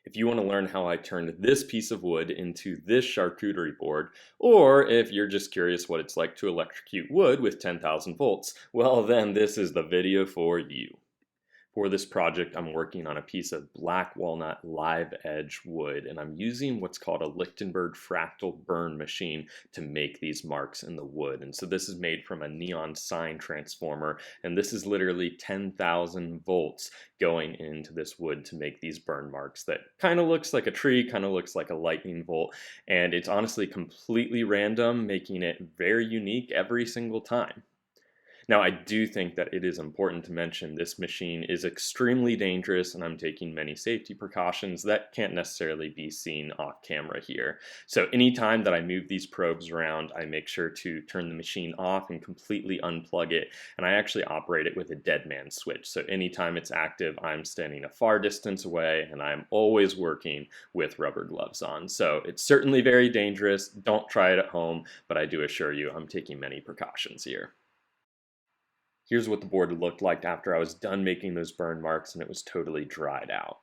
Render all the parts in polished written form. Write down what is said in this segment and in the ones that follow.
If you want to learn how I turned this piece of wood into this charcuterie board, or if you're just curious what it's like to electrocute wood with 10,000 volts, well then this is the video for you. For this project, I'm working on a piece of black walnut live edge wood, and I'm using what's called a Lichtenberg fractal burn machine to make these marks in the wood. And so this is made from a neon sign transformer, and this is literally 10,000 volts going into this wood to make these burn marks that kind of looks like a tree, kind of looks like a lightning bolt, and it's honestly completely random, making it very unique every single time. Now, I do think that it is important to mention this machine is extremely dangerous, and I'm taking many safety precautions that can't necessarily be seen off camera here. So anytime that I move these probes around, I make sure to turn the machine off and completely unplug it, and I actually operate it with a dead man switch. So anytime it's active, I'm standing a far distance away, and I'm always working with rubber gloves on. So it's certainly very dangerous. Don't try it at home, but I do assure you I'm taking many precautions here. Here's what the board looked like after I was done making those burn marks and it was totally dried out.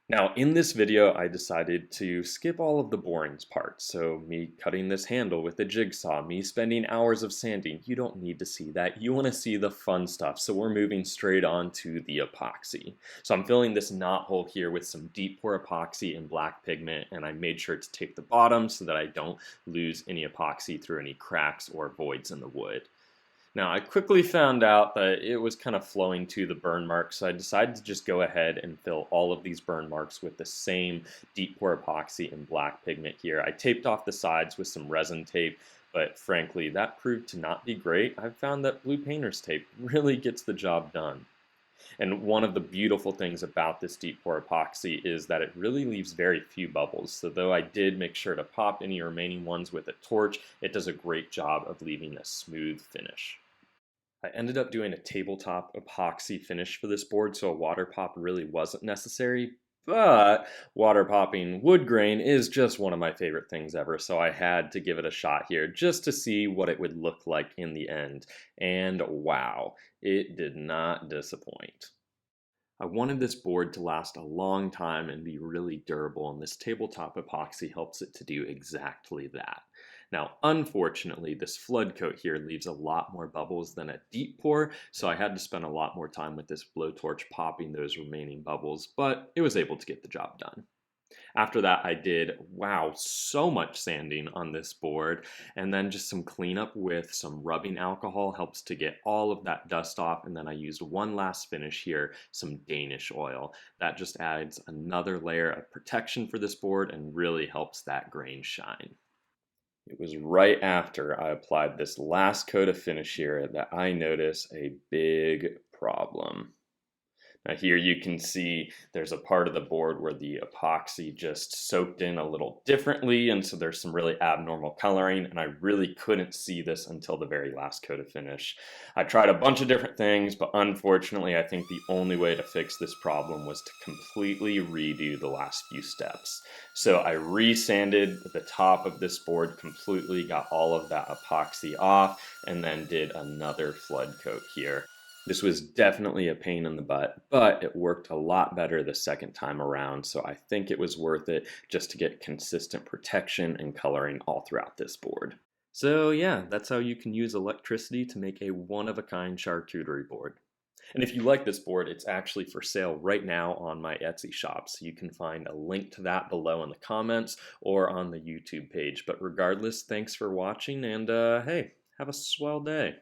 Now in this video I decided to skip all of the boring parts, so me cutting this handle with a jigsaw, me spending hours of sanding, you don't need to see that, you want to see the fun stuff, so we're moving straight on to the epoxy. So I'm filling this knot hole here with some deep pour epoxy and black pigment, and I made sure to tape the bottom so that I don't lose any epoxy through any cracks or voids in the wood. Now, I quickly found out that it was kind of flowing to the burn marks, so I decided to just go ahead and fill all of these burn marks with the same deep pour epoxy and black pigment here. I taped off the sides with some resin tape, but frankly, that proved to not be great. I've found that blue painter's tape really gets the job done. And one of the beautiful things about this deep pour epoxy is that it really leaves very few bubbles. So though I did make sure to pop any remaining ones with a torch, it does a great job of leaving a smooth finish. I ended up doing a tabletop epoxy finish for this board, so a water pop really wasn't necessary, but water popping wood grain is just one of my favorite things ever, so I had to give it a shot here just to see what it would look like in the end. And wow, it did not disappoint. I wanted this board to last a long time and be really durable, and this tabletop epoxy helps it to do exactly that. Now, unfortunately, this flood coat here leaves a lot more bubbles than a deep pour, so I had to spend a lot more time with this blowtorch popping those remaining bubbles, but it was able to get the job done. After that, I did, wow, so much sanding on this board, and then just some cleanup with some rubbing alcohol helps to get all of that dust off, and then I used one last finish here, some Danish oil. That just adds another layer of protection for this board and really helps that grain shine. It was right after I applied this last coat of finish here that I noticed a big problem. Now here you can see there's a part of the board where the epoxy just soaked in a little differently, and so there's some really abnormal coloring, and I really couldn't see this until the very last coat of finish. I tried a bunch of different things, but unfortunately I think the only way to fix this problem was to completely redo the last few steps. So I resanded the top of this board completely, got all of that epoxy off, and then did another flood coat here. This was definitely a pain in the butt, but it worked a lot better the second time around, so I think it was worth it just to get consistent protection and coloring all throughout this board. So yeah, that's how you can use electricity to make a one-of-a-kind charcuterie board. And if you like this board, it's actually for sale right now on my Etsy shop, so you can find a link to that below in the comments or on the YouTube page. But regardless, thanks for watching, and hey, have a swell day.